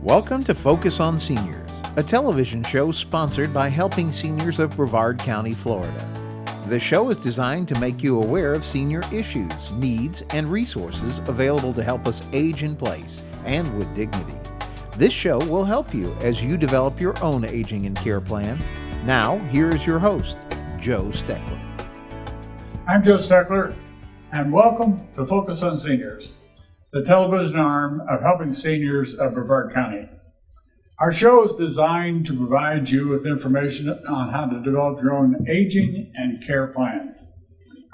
Welcome to Focus on Seniors, a television show sponsored by Helping Seniors of Brevard County, Florida. The show is designed to make you aware of senior issues, needs, and resources available to help us age in place and with dignity. This show will help you as you develop your own aging and care plan. Now, here is your host, Joe Steckler. I'm Joe Steckler, and welcome to Focus on Seniors, the television arm of Helping Seniors of Brevard County. Our show is designed to provide you with information on how to develop your own aging and care plans.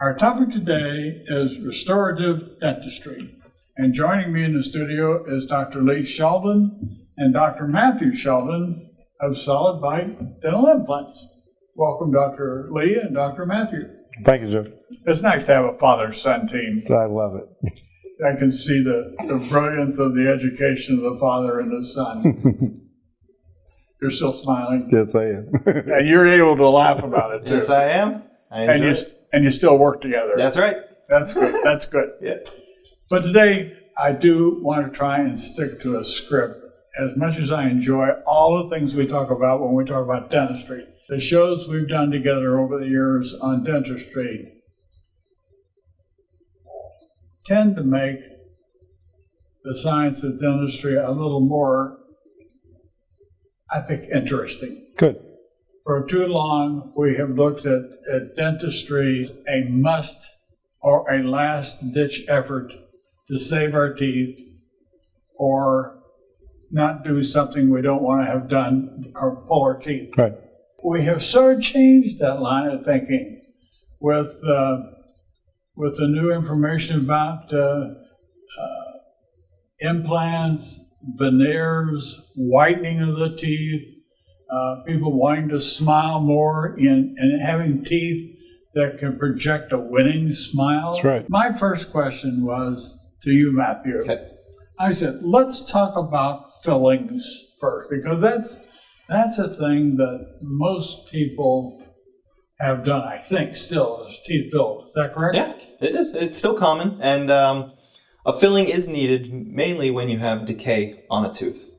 Our topic today is restorative dentistry. And joining me in the studio is Dr. Lee Sheldon and Dr. Matthew Sheldon of Solid Bite Dental Implants. Welcome, Dr. Lee and Dr. Matthew. Thank you, Joe. It's nice to have a father-son team. I love it. I can see the brilliance of the education of the father and the son. You're still smiling. Yes, I am. And you're able to laugh about it, too. Yes, I am. And you still work together. That's right. That's good. That's good. Yeah. But today, I do want to try and stick to a script. As much as I enjoy all the things we talk about when we talk about dentistry, the shows we've done together over the years on dentistry tend to make the science of dentistry a little more, I think, interesting. Good. For too long, we have looked at dentistry as a must or a last-ditch effort to save our teeth or not do something we don't want to have done or pull our teeth. Right. We have sort of changed that line of thinking with the new information about implants, veneers, whitening of the teeth, people wanting to smile more and having teeth that can project a winning smile. That's right. My first question was to you, Matthew. Okay. I said, let's talk about fillings first, because that's a thing that most people have done, I think, still, is teeth filled. Is that correct? Yeah, it is. It's still common, and a filling is needed mainly when you have decay on a tooth.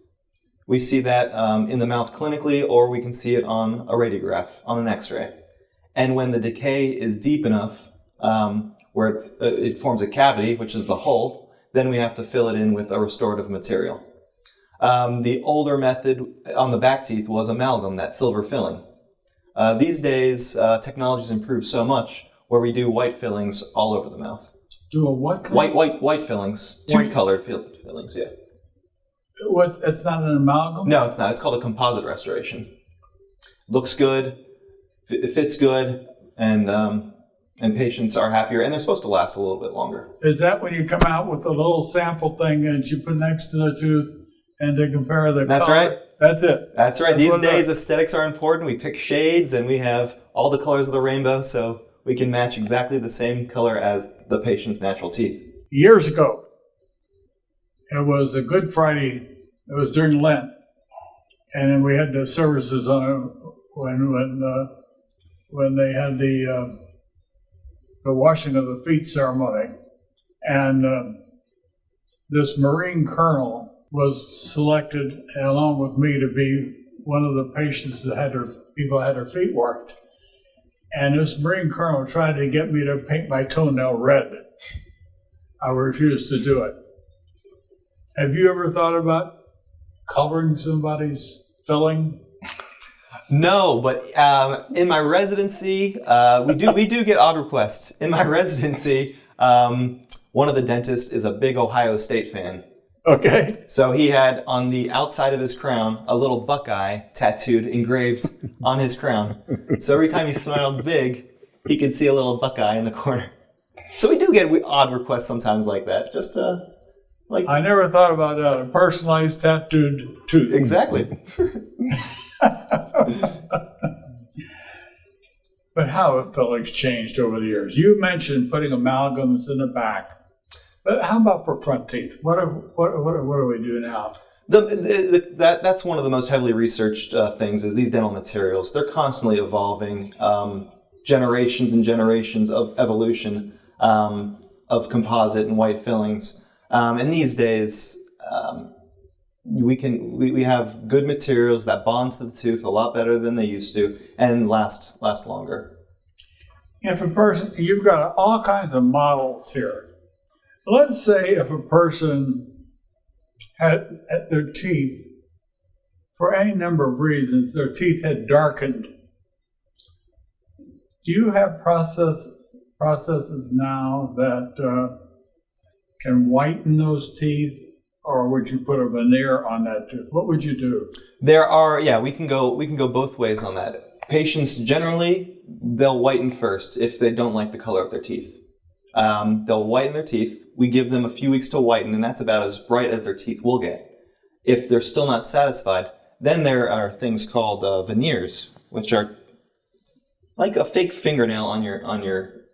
We see that in the mouth clinically, or we can see it on a radiograph, on an x-ray. And when the decay is deep enough where it forms a cavity, which is the hull, then we have to fill it in with a restorative material. The older method on the back teeth was amalgam, that silver filling. These days, technology's improved so much where we do white fillings all over the mouth. Do a what kind? White fillings, tooth-colored fillings, yeah. It's not an amalgam? No, it's not. It's called a composite restoration. Looks good, it fits good, and patients are happier, and they're supposed to last a little bit longer. Is that when you come out with a little sample thing that you put next to the tooth and to compare the That's color? right. That's it. That's right. That's These what days, aesthetics are important. We pick shades, and we have all the colors of the rainbow, so we can match exactly the same color as the patient's natural teeth. Years ago, it was a Good Friday. It was during Lent, and then we had the services on when they had the washing of the feet ceremony, and this Marine colonel was selected along with me to be one of the patients that had their feet worked. And this Marine colonel tried to get me to paint my toenail red. I refused to do it. Have you ever thought about coloring somebody's filling? No, but in my residency, we do get odd requests. In my residency, one of the dentists is a big Ohio State fan. Okay. So he had on the outside of his crown a little buckeye tattooed, engraved on his crown. So every time he smiled big, he could see a little buckeye in the corner. So we do get odd requests sometimes like that. Just like I never thought about that. A personalized tattooed tooth. Exactly. But how have fillings changed over the years? You mentioned putting amalgams in the back. But how about for front teeth? What do we do now? That's one of the most heavily researched things is these dental materials. They're constantly evolving, generations and generations of evolution of composite and white fillings. And these days, we have good materials that bond to the tooth a lot better than they used to and last longer. If a person, you've got all kinds of models here. Let's say if a person had their teeth, for any number of reasons, their teeth had darkened. Do you have processes now that can whiten those teeth, or would you put a veneer on that tooth? What would you do? We can go both ways on that. Patients generally, they'll whiten first if they don't like the color of their teeth. They'll whiten their teeth. We give them a few weeks to whiten, and that's about as bright as their teeth will get. If they're still not satisfied, then there are things called veneers, which are like a fake fingernail on your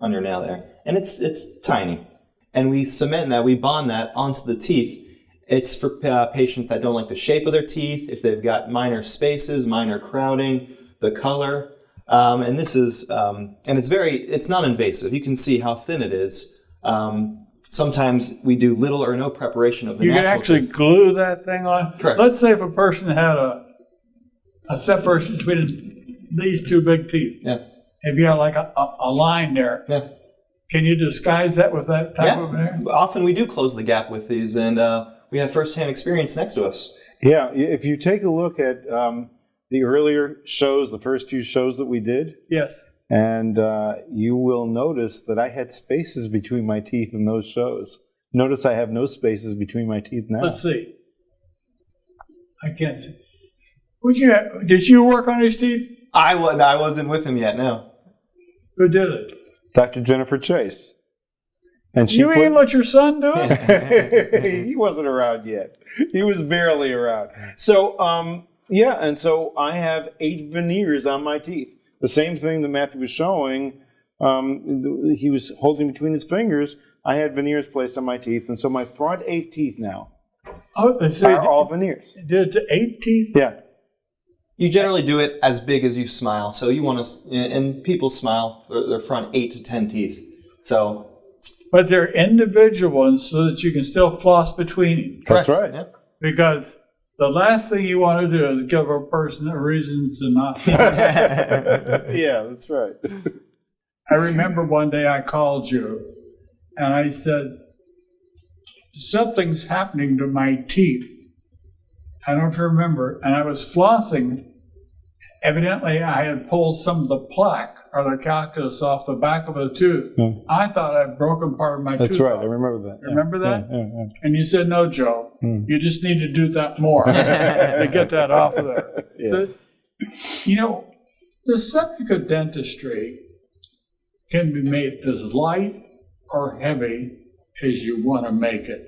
nail there, and it's tiny. And we cement that, we bond that onto the teeth. It's for patients that don't like the shape of their teeth, if they've got minor spaces, minor crowding, the color. And this is, and it's not invasive. You can see how thin it is. Sometimes we do little or no preparation of the natural You can actually tooth. glue that thing on? Correct. Let's say if a person had a separation between these two big teeth. Yeah. If you had like a line there, Yeah. can you disguise that with that type Yeah. of veneer? Often we do close the gap with these, and we have firsthand experience next to us. Yeah, if you take a look at the earlier shows, the first few shows that we did, Yes. and you will notice that I had spaces between my teeth in those shows. Notice I have no spaces between my teeth now. Let's see. I can't see. Did you work on his teeth? I wasn't with him yet, no. Who did it? Dr. Jennifer Chase. And she You ain't let your son do it? He wasn't around yet. He was barely around. So, and so I have 8 veneers on my teeth. The same thing that Matthew was showing, he was holding between his fingers. I had veneers placed on my teeth, and so my front 8 teeth now are all veneers. Did it to 8 teeth? Yeah. You generally do it as big as you smile. So you want to, and people smile for their front 8 to 10 teeth. So. But they're individual ones so that you can still floss between them. That's Correct. right. Yep. Because the last thing you want to do is give a person a reason to not floss. Yeah, that's right. I remember one day I called you and I said, something's happening to my teeth. I don't know if you remember. And I was flossing. Evidently, I had pulled some of the plaque or the calculus off the back of a tooth. Hmm. I thought I'd broken part of my That's tooth right. off. I remember that. Remember that? Yeah. And you said, no, Joe, you just need to do that more to get that off of there. Yeah. So, the subject of dentistry can be made as light or heavy as you want to make it.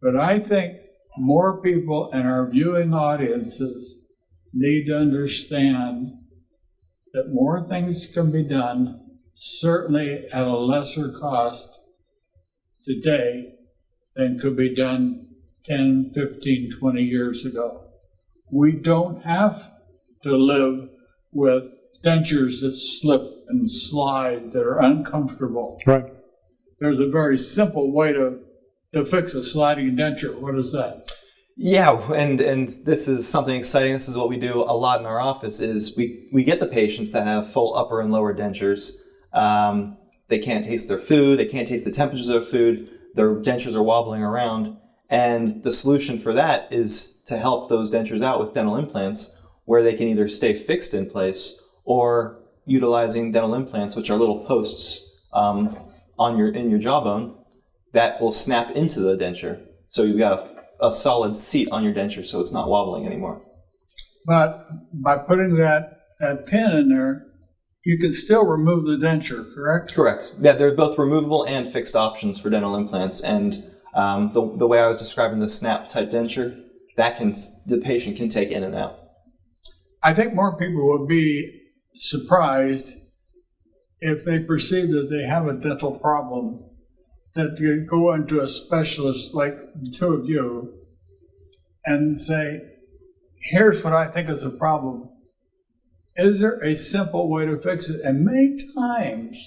But I think more people in our viewing audiences need to understand that more things can be done, certainly at a lesser cost today than could be done 10, 15, 20 years ago. We don't have to live with dentures that slip and slide that are uncomfortable. Right. There's a very simple way to fix a sliding denture. What is that? Yeah, and this is something exciting. This is what we do a lot in our office is we get the patients that have full upper and lower dentures. They can't taste their food. They can't taste the temperatures of their food. Their dentures are wobbling around. And the solution for that is to help those dentures out with dental implants where they can either stay fixed in place or utilizing dental implants, which are little posts in your jawbone that will snap into the denture. So you've got a solid seat on your denture so it's not wobbling anymore. But by putting that pin in there, you can still remove the denture, correct? Correct. Yeah, they're both removable and fixed options for dental implants. And the way I was describing the snap type denture, the patient can take in and out. I think more people would be surprised if they perceive that they have a dental problem, that you go into a specialist like the two of you and say, here's what I think is a problem. Is there a simple way to fix it? And many times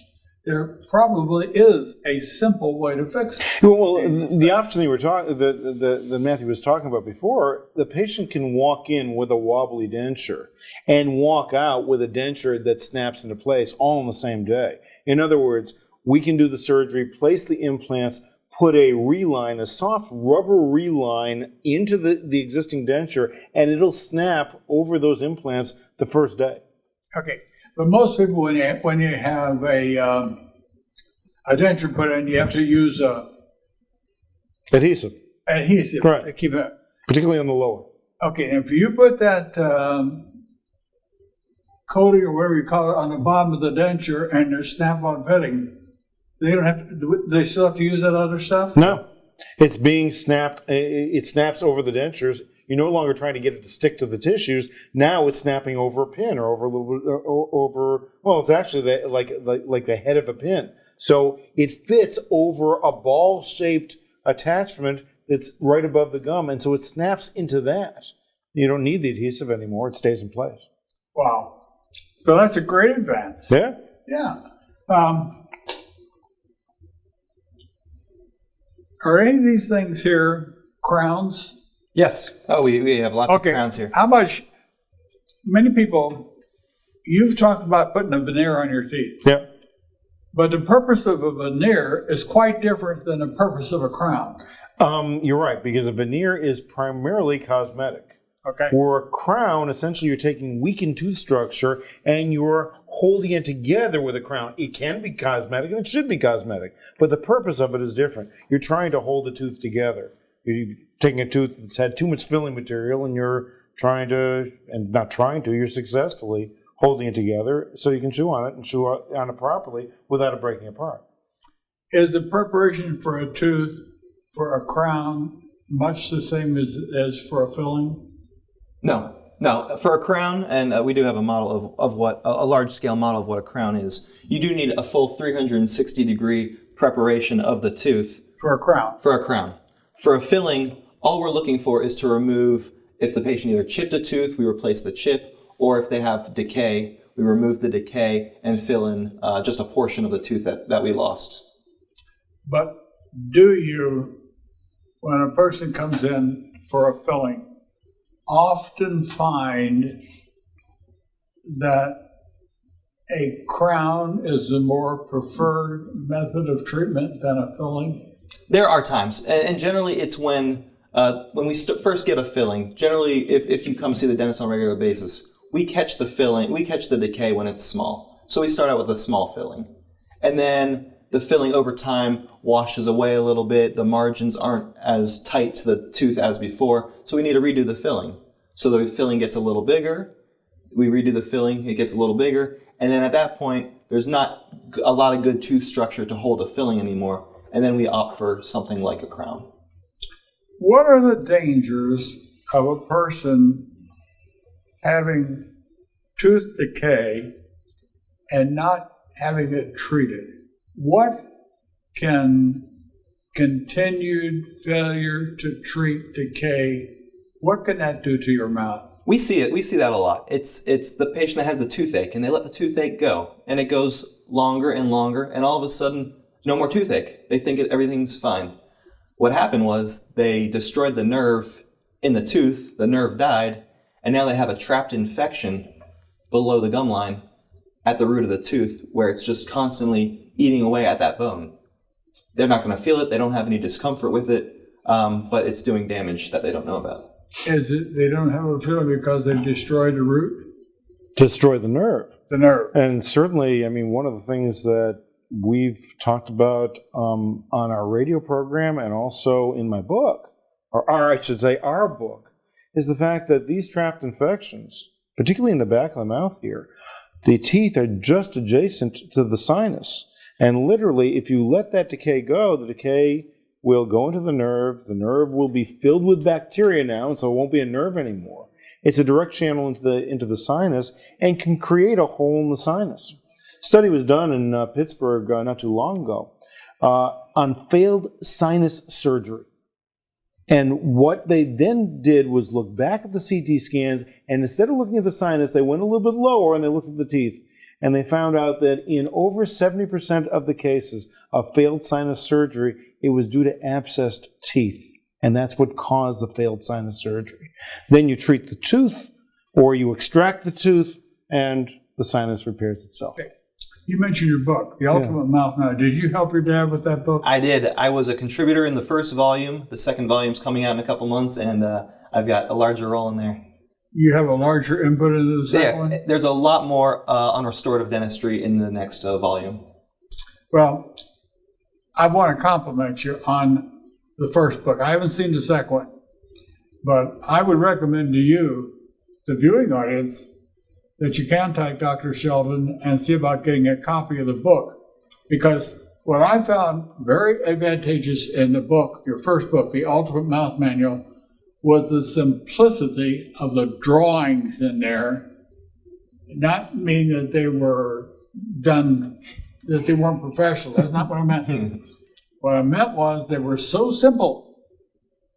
there probably is a simple way to fix it. Well, the option you were talking, that Matthew was talking about before, the patient can walk in with a wobbly denture and walk out with a denture that snaps into place all on the same day. In other words, we can do the surgery, place the implants, put a reline, a soft rubber reline into the existing denture, and it'll snap over those implants the first day. Okay, but most people, when you have a denture put in, you have to use Adhesive, adhesive to keep it. particularly on the lower. Okay, and if you put that coating or whatever you call it on the bottom of the denture and there's snap-on fitting, they don't have to. Do they still have to use that other stuff? No, it's being snapped. It snaps over the dentures. You're no longer trying to get it to stick to the tissues. Now it's snapping over a pin or over a little bit over. Well, it's actually like the head of a pin. So it fits over a ball-shaped attachment that's right above the gum, and so it snaps into that. You don't need the adhesive anymore. It stays in place. Wow. So that's a great advance. Yeah. Yeah. Are any of these things here crowns? Yes. Oh, we have lots of crowns here. How much? Many people, you've talked about putting a veneer on your teeth. Yeah. But the purpose of a veneer is quite different than the purpose of a crown. You're right, because a veneer is primarily cosmetic. Okay. For a crown, essentially you're taking weakened tooth structure and you're holding it together with a crown. It can be cosmetic and it should be cosmetic, but the purpose of it is different. You're trying to hold the tooth together. You're taking a tooth that's had too much filling material and you're you're successfully holding it together so you can chew on it and chew on it properly without it breaking apart. Is the preparation for a tooth for a crown much the same as for a filling? No. For a crown, and we do have a model of what a large-scale model of what a crown is. You do need a full 360-degree preparation of the tooth For a crown. for a crown. For a filling, all we're looking for is to remove, if the patient either chipped a tooth, we replace the chip, or if they have decay, we remove the decay and fill in just a portion of the tooth that we lost. But do you, when a person comes in for a filling, often find that a crown is the more preferred method of treatment than a filling? There are times, and generally it's when we first get a filling. Generally, if you come see the dentist on a regular basis, we catch the decay when it's small. So we start out with a small filling, and then the filling over time washes away a little bit. The margins aren't as tight to the tooth as before, so we need to redo the filling. So the filling gets a little bigger. We redo the filling, it gets a little bigger, and then at that point, there's not a lot of good tooth structure to hold a filling anymore, and then we opt for something like a crown. What are the dangers of a person having tooth decay and not having it treated? What can continued failure to treat decay, what can that do to your mouth? We see it. We see that a lot. It's the patient that has the toothache, and they let the toothache go, and it goes longer and longer, and all of a sudden, no more toothache. They think everything's fine. What happened was they destroyed the nerve in the tooth. The nerve died, and now they have a trapped infection below the gum line at the root of the tooth, where it's just constantly eating away at that bone. They're not going to feel it. They don't have any discomfort with it, but it's doing damage that they don't know about. Is it they don't have a feeling because they've destroyed the root? Destroy the nerve. The nerve. And certainly, I mean, one of the things that we've talked about on our radio program and also in my book, or I should say our book, is the fact that these trapped infections, particularly in the back of the mouth here, the teeth are just adjacent to the sinus. And literally, if you let that decay go, the decay will go into the nerve will be filled with bacteria now, and so it won't be a nerve anymore. It's a direct channel into the sinus and can create a hole in the sinus. Study was done in Pittsburgh not too long ago on failed sinus surgery. And what they then did was look back at the CT scans, and instead of looking at the sinus, they went a little bit lower and they looked at the teeth. and they found out that in over 70% of the cases of failed sinus surgery, it was due to abscessed teeth, and that's what caused the failed sinus surgery. Then you treat the tooth, or you extract the tooth, and the sinus repairs itself. You mentioned your book, The Ultimate Mouth Manual. Did you help your dad with that book? I did. I was a contributor in the first volume. The second volume's coming out in a couple months, and I've got a larger role in there. You have a larger input into the second one? There's a lot more on restorative dentistry in the next volume. Well, I want to compliment you on the first book. I haven't seen the second one, but I would recommend to you, the viewing audience, that you contact Dr. Sheldon and see about getting a copy of the book. Because what I found very advantageous in the book, your first book, The Ultimate Mouth Manual, was the simplicity of the drawings in there, not meaning that they were done, that they weren't professional. That's not what I meant. What I meant was they were so simple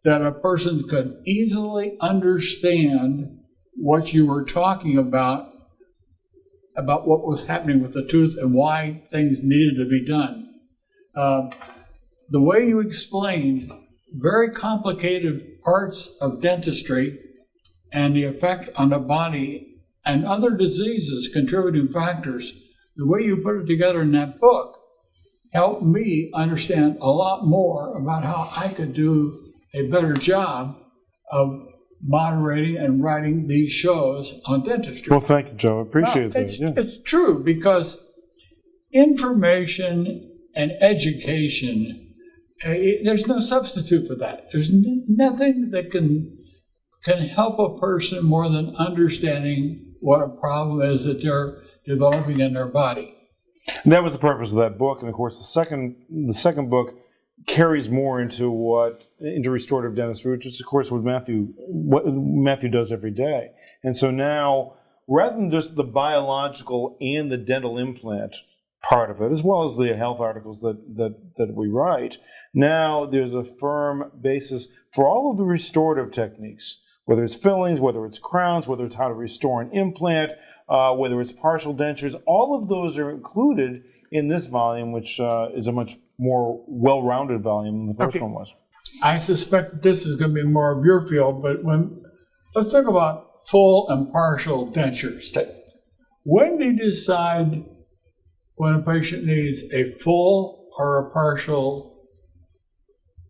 that a person could easily understand what you were talking about what was happening with the tooth and why things needed to be done. The way you explained very complicated parts of dentistry and the effect on the body and other diseases, contributing factors, the way you put it together in that book helped me understand a lot more about how I could do a better job of moderating and writing these shows on dentistry. Well, thank you, Joe. I appreciate that. It's true, because information and education, there's no substitute for that. There's nothing that can help a person more than understanding what a problem is that they're developing in their body. And that was the purpose of that book, and of course, the second book carries more into restorative dentistry, which is, of course, what Matthew does every day. And so now, rather than just the biological and the dental implant part of it, as well as the health articles that we write, now there's a firm basis for all of the restorative techniques, whether it's fillings, whether it's crowns, whether it's how to restore an implant, whether it's partial dentures. All of those are included in this volume, which is a much more well-rounded volume than the first one was. I suspect this is going to be more of your field, but let's talk about full and partial dentures. When do you decide when a patient needs a full or a partial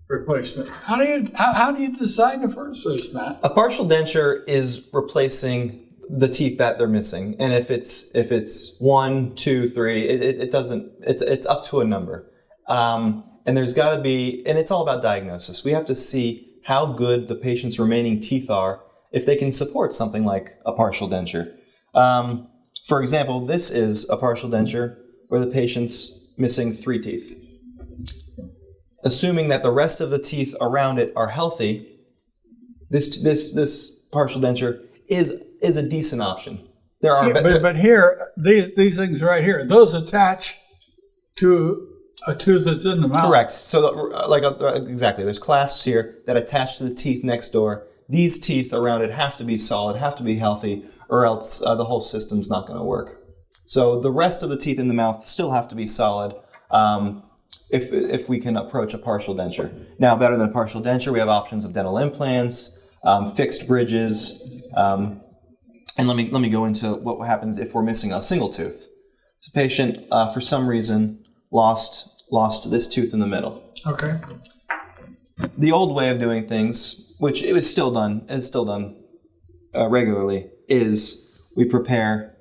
replacement? How do you decide in the first place, Matt? A partial denture is replacing the teeth that they're missing, and if it's 1, 2, 3, it doesn't. It's up to a number, and there's got to be, and it's all about diagnosis. We have to see how good the patient's remaining teeth are if they can support something like a partial denture. For example, this is a partial denture where the patient's missing 3 teeth. Assuming that the rest of the teeth around it are healthy, this partial denture is a decent option. There are, but here, these things right here, those attach to a tooth that's in the mouth. Correct. So, exactly, there's clasps here that attach to the teeth next door. These teeth around it have to be solid, have to be healthy, or else the whole system's not going to work. So the rest of the teeth in the mouth still have to be solid if we can approach a partial denture. Now, better than a partial denture, we have options of dental implants, fixed bridges, and let me go into what happens if we're missing a single tooth. So, patient for some reason lost this tooth in the middle. Okay. The old way of doing things, which it is still done regularly, is we prepare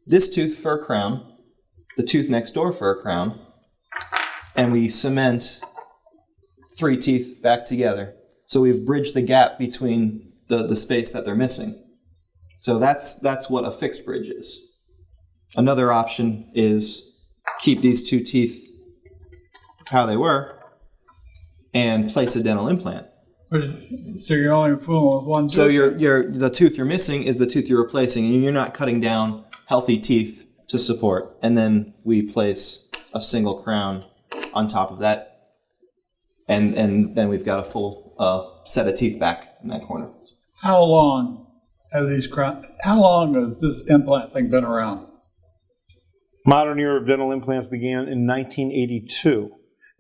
this tooth for a crown, the tooth next door for a crown, and we cement 3 teeth back together. So we've bridged the gap between the space that they're missing. So that's what a fixed bridge is. Another option is keep these 2 teeth how they were and place a dental implant. So you're only fooling with one tooth? So the tooth you're missing is the tooth you're replacing, and you're not cutting down healthy teeth to support. And then we place a single crown on top of that, and then we've got a full set of teeth back in that corner. How long has this implant thing been around? Modern era of dental implants began in 1982.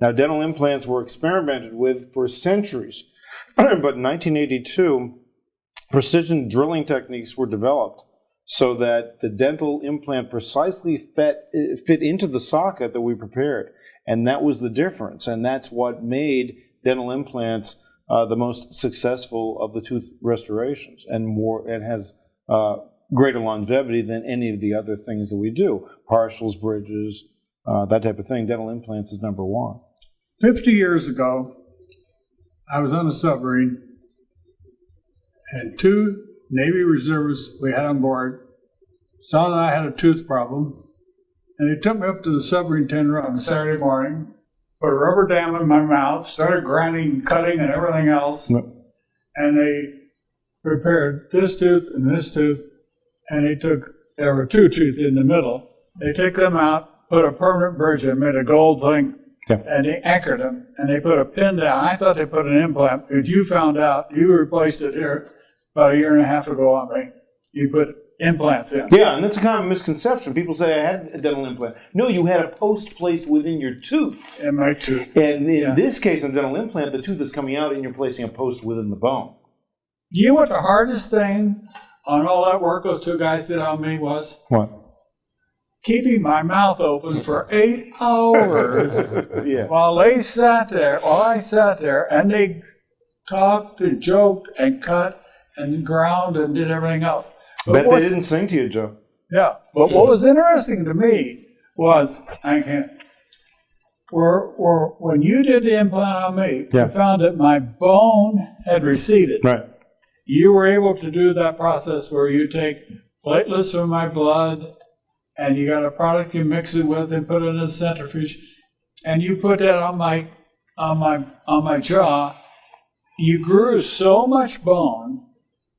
Now, dental implants were experimented with for centuries, but in 1982, precision drilling techniques were developed so that the dental implant precisely fit into the socket that we prepared. And that was the difference. And that's what made dental implants the most successful of the tooth restorations, and has greater longevity than any of the other things that we do. Partials, bridges, that type of thing. Dental implants is number one. 50 years ago, I was on a submarine, and 2 Navy reservists we had on board saw that I had a tooth problem, and they took me up to the submarine tender on a Saturday morning, put a rubber dam in my mouth, started grinding, cutting, and everything else, and they prepared this tooth and this tooth, and there were 2 teeth in the middle. They took them out, put a permanent bridge in, made a gold thing, and they anchored them, and they put a pin down. I thought they put an implant, but you found out, you replaced it here about 1.5 years ago on me. You put implants in. Yeah, and that's a common misconception. People say, I had a dental implant. No, you had a post placed within your tooth. In my tooth. And in this case, in a dental implant, the tooth is coming out and you're placing a post within the bone. You know what the hardest thing on all that work those 2 guys did on me was? What? Keeping my mouth open for 8 hours while I sat there, and they talked and joked and cut and ground and did everything else. Bet they didn't sing to you, Joe. Yeah, but what was interesting to me was, when you did the implant on me, you found that my bone had receded. Right. You were able to do that process where you take platelets from my blood, and you got a product you mix it with and put it in a centrifuge, and you put that on my jaw. You grew so much bone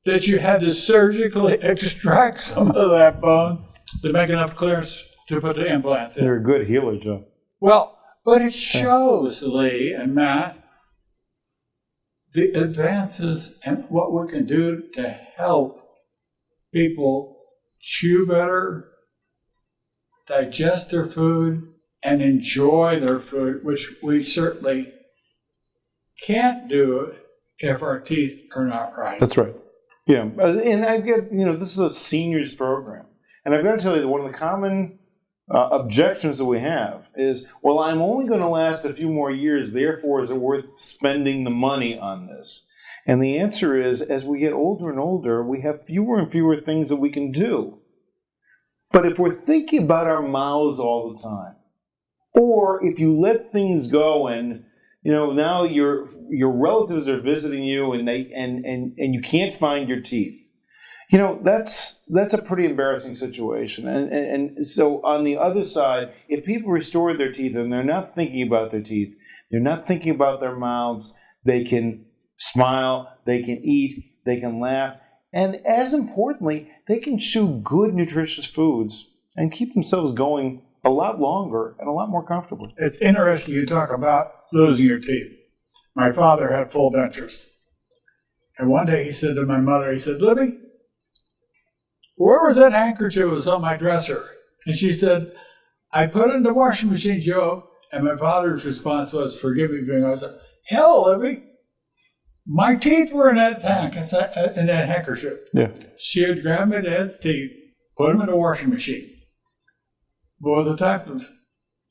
that you had to surgically extract some of that bone to make enough clearance to put the implants in. You're a good healer, Joe. Well, but it shows, Lee and Matt, the advances and what we can do to help people chew better, digest their food, and enjoy their food, which we certainly can't do if our teeth are not right. That's right. Yeah, and I've got, this is a seniors program. And I've got to tell you that one of the common objections that we have is, well, I'm only going to last a few more years, therefore is it worth spending the money on this? And the answer is, as we get older and older, we have fewer and fewer things that we can do. But if we're thinking about our mouths all the time, or if you let things go and now your relatives are visiting you and you can't find your teeth. That's a pretty embarrassing situation. And so on the other side, if people restore their teeth and they're not thinking about their teeth, they're not thinking about their mouths, they can smile, they can eat, they can laugh, and as importantly, they can chew good, nutritious foods and keep themselves going a lot longer and a lot more comfortably. It's interesting you talk about losing your teeth. My father had full dentures. And one day he said to my mother, he said, Libby, where was that handkerchief that was on my dresser? And she said, I put it in the washing machine, Joe. And my father's response was, forgive me being honest, hell, Libby, my teeth were in that handkerchief. Yeah. She had grabbed my dad's teeth, put them in the washing machine. But with the type of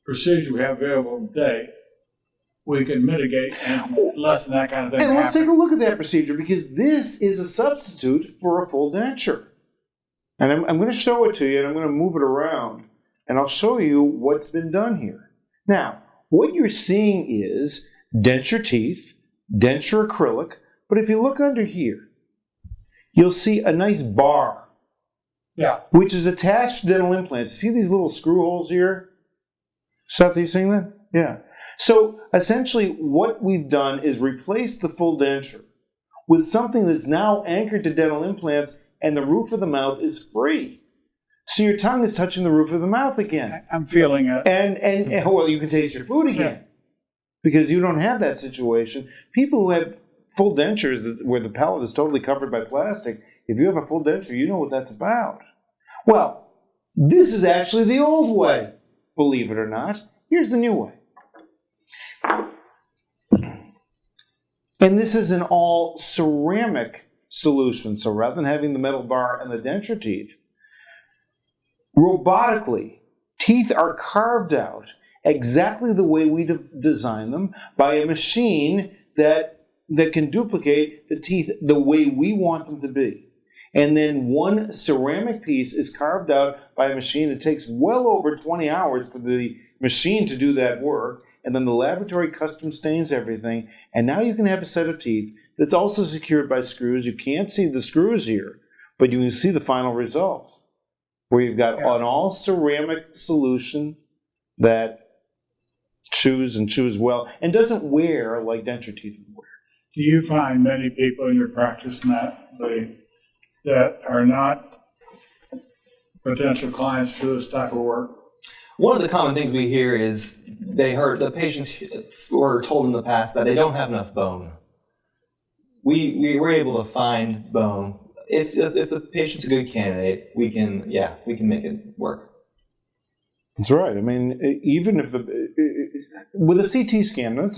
procedure we have available today, we can mitigate and lessen that kind of thing. And let's take a look at that procedure, because this is a substitute for a full denture. And I'm going to show it to you, and I'm going to move it around, and I'll show you what's been done here. Now, what you're seeing is denture teeth, denture acrylic, but if you look under here, you'll see a nice bar. Yeah. Which is attached to dental implants. See these little screw holes here? Seth, are you seeing that? Yeah. So essentially what we've done is replace the full denture with something that's now anchored to dental implants, and the roof of the mouth is free. So your tongue is touching the roof of the mouth again. I'm feeling it. And well, you can taste your food again. Because you don't have that situation. People who have full dentures where the palate is totally covered by plastic, if you have a full denture, you know what that's about. Well, This is actually the old way, believe it or not. Here's the new way. And this is an all ceramic solution. So rather than having the metal bar and the denture teeth, robotically, teeth are carved out exactly the way we design them by a machine that can duplicate the teeth the way we want them to be. And then one ceramic piece is carved out by a machine. It takes well over 20 hours for the machine to do that work. And then the laboratory custom stains everything. And now you can have a set of teeth that's also secured by screws. You can't see the screws here, but you can see the final result, where you've got an all ceramic solution that chews and chews well and doesn't wear like denture teeth would wear. Do you find many people in your practice, Matt, that are not potential clients for this type of work? One of the common things we hear is the patients were told in the past that they don't have enough bone. We were able to find bone. If the patient's a good candidate, we can make it work. That's right. I mean, even if with a CT scan, that's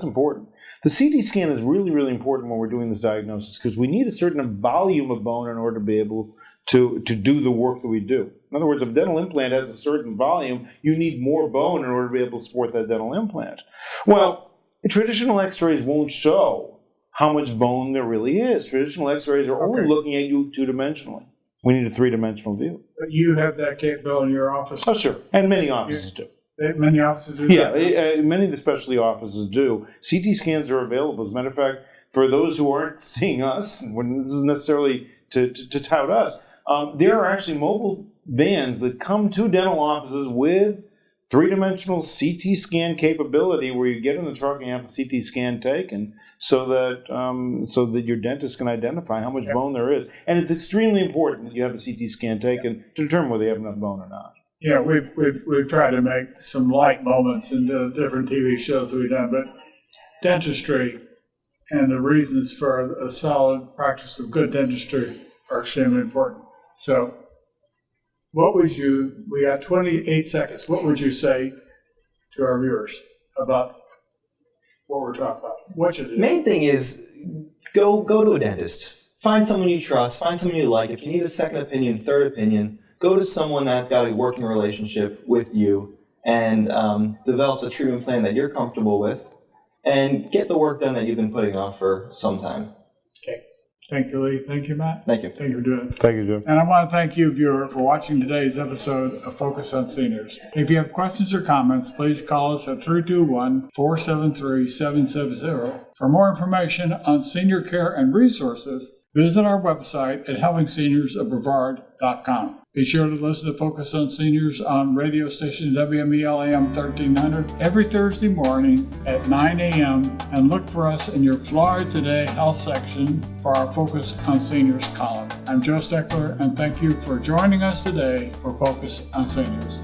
important. The CT scan is really, really important when we're doing this diagnosis, because we need a certain volume of bone in order to be able to do the work that we do. In other words, if a dental implant has a certain volume, you need more bone in order to be able to support that dental implant. Well, traditional x-rays won't show how much bone there really is. Traditional x-rays are only looking at you two-dimensionally. We need a three-dimensional view. But you have that capability in your office? Oh, sure. And many offices do. Many offices do? Yeah, many of the specialty offices do. CT scans are available. As a matter of fact, for those who aren't seeing us, when this is necessarily to tout us, there are actually mobile vans that come to dental offices with three-dimensional CT scan capability, where you get in the truck and you have the CT scan taken, so that your dentist can identify how much bone there is. And it's extremely important that you have a CT scan taken to determine whether you have enough bone or not. Yeah, we've tried to make some light moments in the different TV shows that we've done, but dentistry and the reasons for a solid practice of good dentistry are extremely important. So we got 28 seconds. What would you say to our viewers about what we're talking about? What should do? Main thing is go to a dentist. Find someone you trust. Find someone you like. If you need a second opinion, third opinion, go to someone that's got a working relationship with you and develops a treatment plan that you're comfortable with, and get the work done that you've been putting off for some time. Okay. Thank you, Lee. Thank you, Matt. Thank you. Thank you for doing it. Thank you, Joe. And I want to thank you, viewer, for watching today's episode of Focus on Seniors. If you have questions or comments, please call us at 321-473-770. For more information on senior care and resources, visit our website at helpingseniorsofbrevard.com. Be sure to listen to Focus on Seniors on radio station WMEL-AM 1300 every Thursday morning at 9 a.m. and look for us in your Florida Today Health section for our Focus on Seniors column. I'm Joe Steckler, and thank you for joining us today for Focus on Seniors.